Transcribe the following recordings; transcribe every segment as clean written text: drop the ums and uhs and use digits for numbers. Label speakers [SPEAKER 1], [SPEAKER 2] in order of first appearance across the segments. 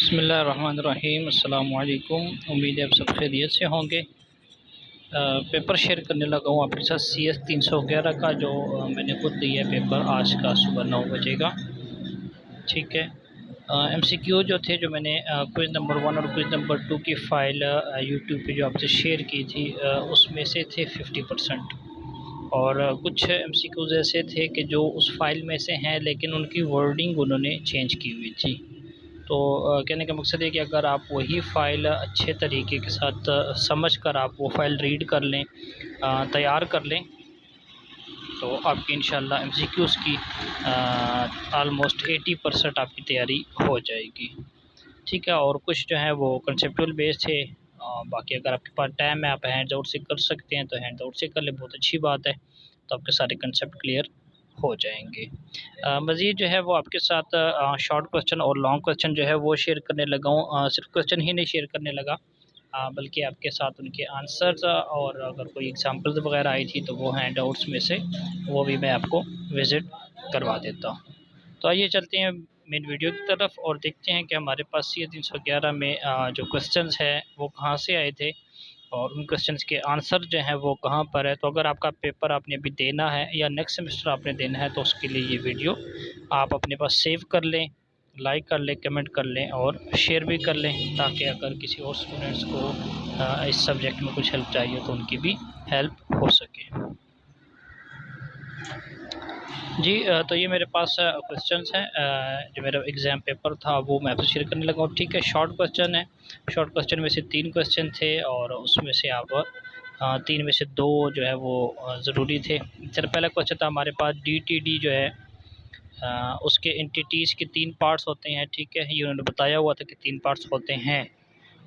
[SPEAKER 1] बिस्मिल्लाहिर्रहमानिर्रहीम। अस्सलाम वालेकुम। उम्मीद है आप सब खैरियत से होंगे। पेपर शेयर करने लगा हूँ आपके साथ CS 311 का जो मैंने खुद दिया है पेपर आज का सुबह 9 बजे का। ठीक है। MCQ जो थे जो मैंने क्विज़ नंबर 1 और क्विज़ नंबर 2 की फ़ाइल यूट्यूब पे जो आपसे शेयर की थी उसमें से थे 50% और कुछ MCQs ऐसे थे कि जो उस फाइल में से हैं लेकिन उनकी वर्डिंग उन्होंने चेंज की हुई थी। तो कहने का मकसद है कि अगर आप वही फ़ाइल अच्छे तरीके के साथ समझ कर आप वो फ़ाइल रीड कर लें, तैयार कर लें, तो आपकी इंशाल्लाह MCQs की आलमोस्ट 80% आपकी तैयारी हो जाएगी। ठीक है। और कुछ जो है वो कंसेप्चुअल बेस थे। बाकी अगर आपके पास टाइम है आप हैंड्स आउट से कर सकते हैं तो हैंड्स आउट से कर लें, बहुत अच्छी बात है। तो आपके सारे कंसेप्ट क्लियर हो जाएंगे। मज़ीद जो है वो आपके साथ शॉर्ट क्वेश्चन और लॉन्ग क्वेश्चन जो है वो शेयर करने लगा हूँ। सिर्फ क्वेश्चन ही नहीं शेयर करने लगा, बल्कि आपके साथ उनके आंसर्स और अगर कोई एग्जांपल्स वगैरह आई थी तो वो हैंड आउट्स में से वो भी मैं आपको विज़िट करवा देता हूँ। तो आइए चलते हैं मेन वीडियो की तरफ और देखते हैं कि हमारे पास CS 311 में जो क्वेश्चंस हैं वो कहाँ से आए थे और उन क्वेश्चंस के आंसर जो हैं वो कहाँ पर है। तो अगर आपका पेपर आपने अभी देना है या नेक्स्ट सेमेस्टर आपने देना है तो उसके लिए ये वीडियो आप अपने पास सेव कर लें, लाइक कर लें, कमेंट कर लें और शेयर भी कर लें, ताकि अगर किसी और स्टूडेंट्स को इस सब्जेक्ट में कुछ हेल्प चाहिए तो उनकी भी हेल्प हो सके। जी तो ये मेरे पास क्वेश्चंस हैं। जो मेरा एग्ज़ाम पेपर था वो मैं आपसे शेयर करने लगा हूँ। ठीक है। शॉर्ट क्वेश्चन है। शॉर्ट क्वेश्चन में से 3 क्वेश्चन थे और उसमें से आप 3 में से 2 जो है वो ज़रूरी थे। चलो पहला क्वेश्चन था हमारे पास DTD जो है उसके एंटिटीज़ के 3 पार्ट्स होते हैं। ठीक है। ये उन्होंने बताया हुआ था कि 3 पार्ट्स होते हैं।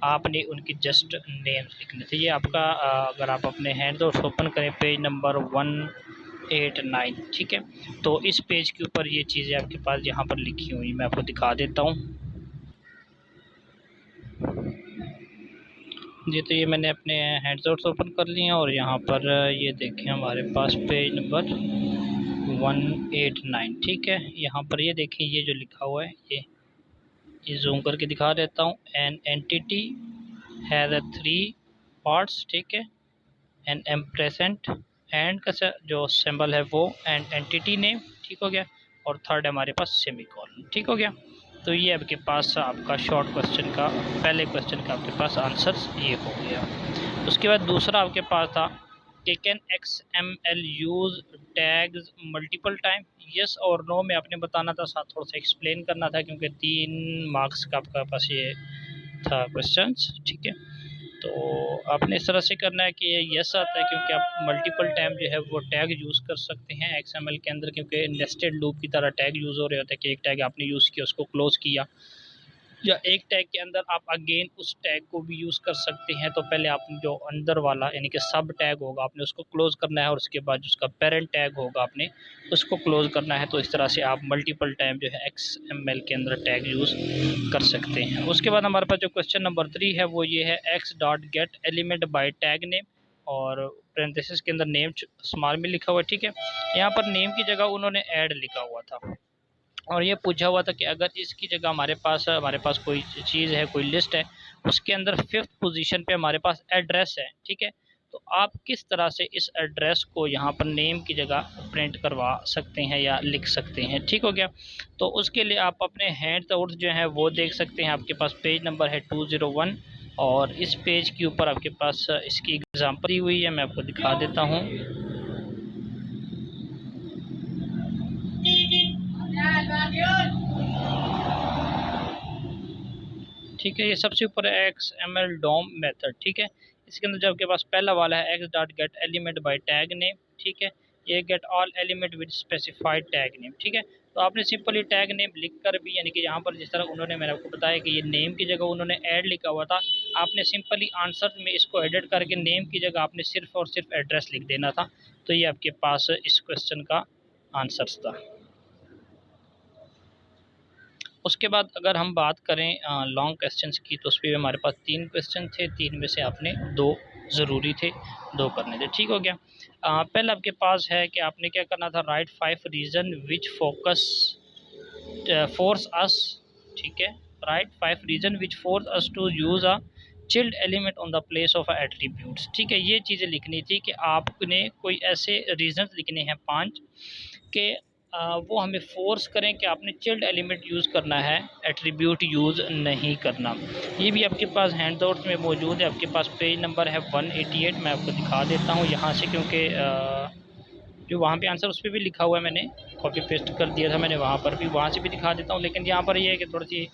[SPEAKER 1] आपने उनकी जस्ट नेम्स लिखने थे। ये आपका अगर आप अपने हैंड्स और ओपन करें पेज नंबर 189। ठीक है। तो इस पेज के ऊपर ये चीज़ें आपके पास यहाँ पर लिखी हुई मैं आपको दिखा देता हूँ। जी तो ये मैंने अपने हैंड्स आउट्स ओपन कर लिए हैं और यहाँ पर ये देखें हमारे पास पेज नंबर 189। ठीक है। यहाँ पर ये देखिए ये जो लिखा हुआ है ये जूम करके दिखा देता हूँ। An entity has 3 parts. ठीक है। एन एम प्रेजेंट एंड का जो सिंबल है वो एंड एंटिटी नेम। ठीक हो गया। और थर्ड हमारे पास सेमीकोलन। ठीक हो गया। तो ये आपके पास आपका शॉर्ट क्वेश्चन का पहले क्वेश्चन का आपके पास आंसर ये हो गया। उसके बाद दूसरा आपके पास था कि can XML use tags multiple time. Yes और नो में आपने बताना था, साथ थोड़ा सा एक्सप्लेन करना था क्योंकि 3 मार्क्स का आपका पास ये था क्वेश्चंस। ठीक है। तो आपने इस तरह से करना है कि ये यस आता है क्योंकि आप मल्टीपल टाइम जो है वो टैग यूज़ कर सकते हैं XML के अंदर, क्योंकि नेस्टेड लूप की तरह टैग यूज़ हो रहे होते हैं कि एक टैग आपने यूज़ किया उसको क्लोज़ किया, या एक टैग के अंदर आप अगेन उस टैग को भी यूज़ कर सकते हैं। तो पहले आपने जो अंदर वाला यानी कि सब टैग होगा आपने उसको क्लोज़ करना है और उसके बाद उसका पेरेंट टैग होगा आपने उसको क्लोज़ करना है। तो इस तरह से आप मल्टीपल टाइम जो है XML के अंदर टैग यूज़ कर सकते हैं। उसके बाद हमारे पास जो क्वेश्चन नंबर 3 है वो ये है x.get element by tag name और पेरेंथेसिस के अंदर नेम स्मॉल में लिखा हुआ है। ठीक है। यहाँ पर नेम की जगह उन्होंने ऐड लिखा हुआ था और ये पूछा हुआ था कि अगर इसकी जगह हमारे पास कोई चीज़ है, कोई लिस्ट है, उसके अंदर 5th पोजीशन पे हमारे पास एड्रेस है। ठीक है। तो आप किस तरह से इस एड्रेस को यहाँ पर नेम की जगह प्रिंट करवा सकते हैं या लिख सकते हैं। ठीक हो गया। तो उसके लिए आप अपने हैंड आउट्स जो है वो देख सकते हैं। आपके पास पेज नंबर है 201 और इस पेज के ऊपर आपके पास इसकी एग्जाम्पल दी हुई है, मैं आपको दिखा देता हूँ। ठीक है। ये सबसे ऊपर है XML DOM मेथड। ठीक है। इसके अंदर जो आपके पास पहला वाला है x.get element by tag name. ठीक है। ये get all element with specified tag name. ठीक है। तो आपने सिंपली टैग नेम लिख कर भी यानी कि यहाँ पर जिस तरह उन्होंने मैंने आपको बताया कि ये नेम की जगह उन्होंने ऐड लिखा हुआ था, आपने सिंपली आंसर में इसको एडिट करके नेम की जगह आपने सिर्फ और सिर्फ एड्रेस लिख देना था। तो ये आपके पास इस क्वेश्चन का आंसर था। उसके बाद अगर हम बात करें लॉन्ग क्वेश्चंस की तो उस पर हमारे पास 3 क्वेश्चन थे, 3 में से आपने 2 ज़रूरी थे, 2 करने थे। ठीक हो गया। पहले आपके पास है कि आपने क्या करना था, write 5 reason which force us. ठीक है। Write 5 reason which force us to use a child element on the place of attributes. ठीक है, ये चीज़ें लिखनी थी कि आपने कोई ऐसे रीजंस लिखने हैं 5 कि वो हमें फोर्स करें कि आपने चिल्ड एलिमेंट यूज़ करना है, एट्रीब्यूट यूज़ नहीं करना। ये भी आपके पास हैंड आउट्स में मौजूद है, आपके पास पेज नंबर है 188। मैं आपको दिखा देता हूँ यहाँ से, क्योंकि जो वहाँ पे आंसर उस पर भी लिखा हुआ है, मैंने कॉपी पेस्ट कर दिया था मैंने वहाँ पर भी, वहाँ से भी दिखा देता हूँ। लेकिन यहाँ पर ये है कि थोड़ी सी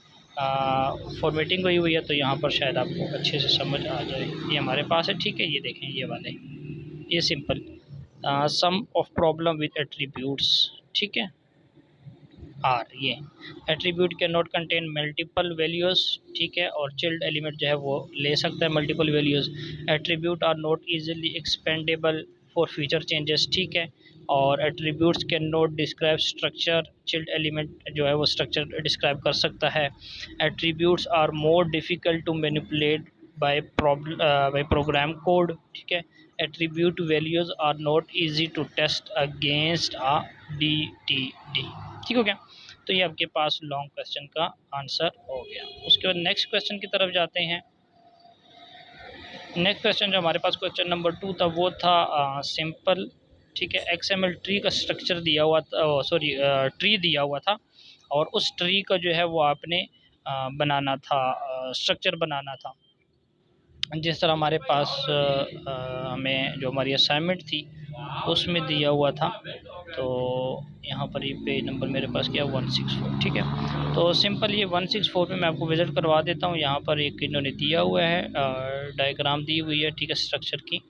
[SPEAKER 1] फॉर्मेटिंग हुई हुई है, तो यहाँ पर शायद आपको अच्छे से समझ आ जाए। ये हमारे पास है, ठीक है, ये देखें ये वाले, ये simple some of problem with attributes. ठीक है, आर ये attribute can not contain multiple values. ठीक है, और चिल्ड एलिमेंट जो है वो ले सकता है multiple values. Attribute are not easily expendable for future changes. ठीक है, और attributes can not describe structure. Child element जो है वो स्ट्रक्चर डिस्क्राइब कर सकता है। Attributes are more difficult to manipulate by program code. ठीक है, attribute values are not easy to test against a DTD। ठीक हो गया, तो ये आपके पास लॉन्ग क्वेश्चन का आंसर हो गया। उसके बाद नेक्स्ट क्वेश्चन की तरफ जाते हैं। नेक्स्ट क्वेश्चन जो हमारे पास क्वेश्चन नंबर 2 था वो था सिंपल। ठीक है, XML ट्री का स्ट्रक्चर दिया हुआ था, सॉरी ट्री दिया हुआ था, और उस ट्री का जो है वो आपने बनाना था, स्ट्रक्चर बनाना था। जिस तरह हमारे पास हमें जो हमारी असाइनमेंट थी उसमें दिया हुआ था, तो यहाँ पर ये पेज नंबर मेरे पास क्या 164। ठीक है, तो सिंपल ये 164 में मैं आपको विज़िट करवा देता हूँ। यहाँ पर एक इन्होंने दिया हुआ है, डायग्राम दी हुई है, ठीक है, स्ट्रक्चर की।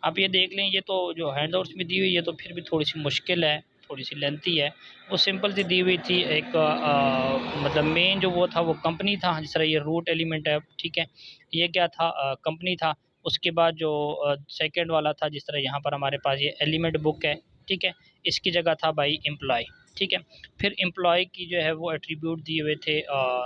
[SPEAKER 1] आप ये देख लें, ये तो जो हैंड आउट्स में दी हुई है तो फिर भी थोड़ी सी मुश्किल है, थोड़ी सी लेंथी है। वो सिंपल सी दी हुई थी, एक मतलब मेन जो वो था वो कंपनी था, जिस तरह ये रूट एलिमेंट है। ठीक है, ये क्या था, कंपनी था। उसके बाद जो सेकंड वाला था, जिस तरह यहाँ पर हमारे पास ये एलिमेंट बुक है। ठीक है, इसकी जगह था भाई एम्प्लॉय। ठीक है, फिर एम्प्लॉय की जो है वो एट्रीब्यूट दिए हुए थे,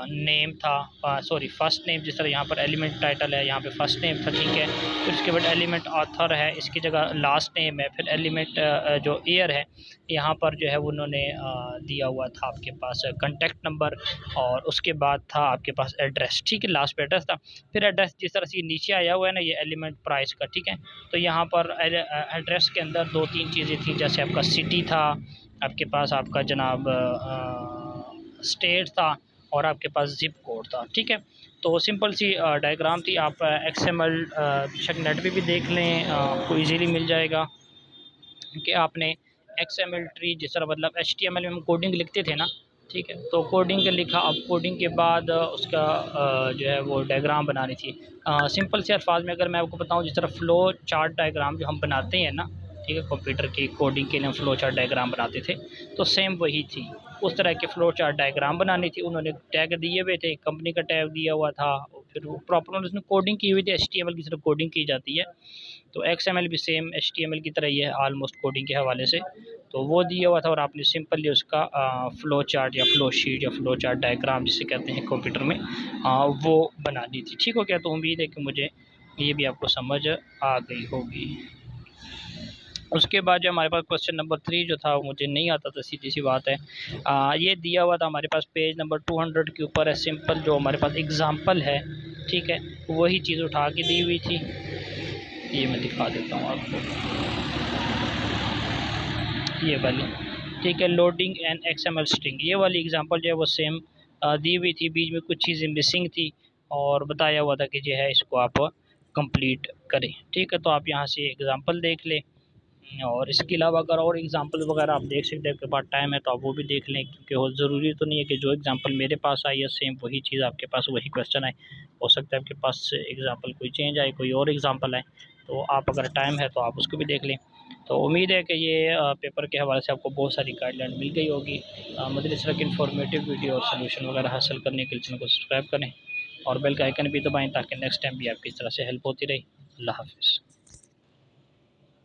[SPEAKER 1] नेम था, सॉरी फर्स्ट नेम, जिस तरह यहाँ पर एलिमेंट टाइटल है, यहाँ पे फर्स्ट नेम था। ठीक है, फिर उसके बाद एलिमेंट ऑथर है, इसकी जगह लास्ट नेम है। फिर एलिमेंट जो ईयर है, यहाँ पर जो है उन्होंने दिया हुआ था आपके पास कॉन्टैक्ट नंबर, और उसके बाद था आपके पास एड्रेस। ठीक है, लास्ट पे एड्रेस था। फिर एड्रेस जिस तरह से नीचे आया हुआ है ना, ये एलिमेंट प्राइस का। ठीक है, तो यहाँ पर एड्रेस के अंदर 2-3 चीज़ें थी, जैसे आपका सिटी था, आपके पास आपका जनाब स्टेट था, और आपके पास ज़िप कोड था। ठीक है, तो सिंपल सी डायग्राम थी। आप XML बेशक नेट पे भी देख लें, आपको इजीली मिल जाएगा कि आपने XML ट्री जिस तरह, मतलब HTML में हम कोडिंग लिखते थे ना। ठीक है, तो कोडिंग लिखा, अब कोडिंग के बाद उसका जो है वो डायग्राम बनानी थी। सिंपल से अल्फाज में अगर मैं आपको बताऊं, जिस तरह फ़्लो चार्ट डायग्राम जो हम बनाते हैं ना, ठीक है, कंप्यूटर की कोडिंग के लिए हम फ़्लो चार्ट डायग्राम बनाते थे, तो सेम वही थी, उस तरह के फ़्लो चार्ट डायग्राम बनानी थी। उन्होंने टैग दिए हुए थे, कंपनी का टैग दिया हुआ था, फिर वो प्रॉपर उसने कोडिंग की हुई थी, HTML की तरह कोडिंग की जाती है। तो XML भी सेम HTML की तरह ही है ऑलमोस्ट कोडिंग के हवाले से, तो वो दिया हुआ था, और आपने सिंपली उसका फ़्लो चार्ट या फ़्लो शीट या फ़्लो चार्ट डायग्राम जिसे कहते हैं कंप्यूटर में, वो बनानी थी। ठीक हो गया, तो उम्मीद है कि मुझे ये भी आपको समझ आ गई होगी। उसके बाद जो हमारे पास क्वेश्चन नंबर 3 जो था वो मुझे नहीं आता था, सीधी सी बात है। ये दिया हुआ था हमारे पास पेज नंबर 200 के ऊपर है, सिंपल जो हमारे पास एग्ज़ाम्पल है। ठीक है, वही चीज़ उठा के दी हुई थी, ये मैं दिखा देता हूँ आपको, ये वाली। ठीक है, लोडिंग एंड XML स्ट्रिंग, ये वाली एग्जांपल जो है वो सेम दी हुई थी, बीच में कुछ चीज़ें मिसिंग थी, और बताया हुआ था कि जो है इसको आप कंप्लीट करें। ठीक है, तो आप यहाँ से एग्जांपल देख लें, और इसके अलावा अगर और एग्जांपल वगैरह आप देख सकते हैं, आपके पास टाइम है तो आप वो भी देख लें, क्योंकि वो ज़रूरी तो नहीं है कि जो एग्जांपल मेरे पास आई है सेम वही चीज़ आपके पास वही क्वेश्चन आए। हो सकता है आपके पास एग्जांपल कोई चेंज आए, कोई और एग्जांपल आए, तो आप अगर टाइम है तो आप उसको भी देख लें। तो उम्मीद है कि ये पेपर के हवाले से आपको बहुत सारी गाइडलाइन मिल गई होगी। मज़ीद इस तरह की इन्फॉर्मेटिव वीडियो और सलूशन वगैरह हासिल करने के लिए चैनल को सब्सक्राइब करें, और बेल का आइकन भी दबाएँ, ताकि नेक्स्ट टाइम भी आपकी इस तरह से हेल्प होती रहे। अल्लाह हाफ़िज़।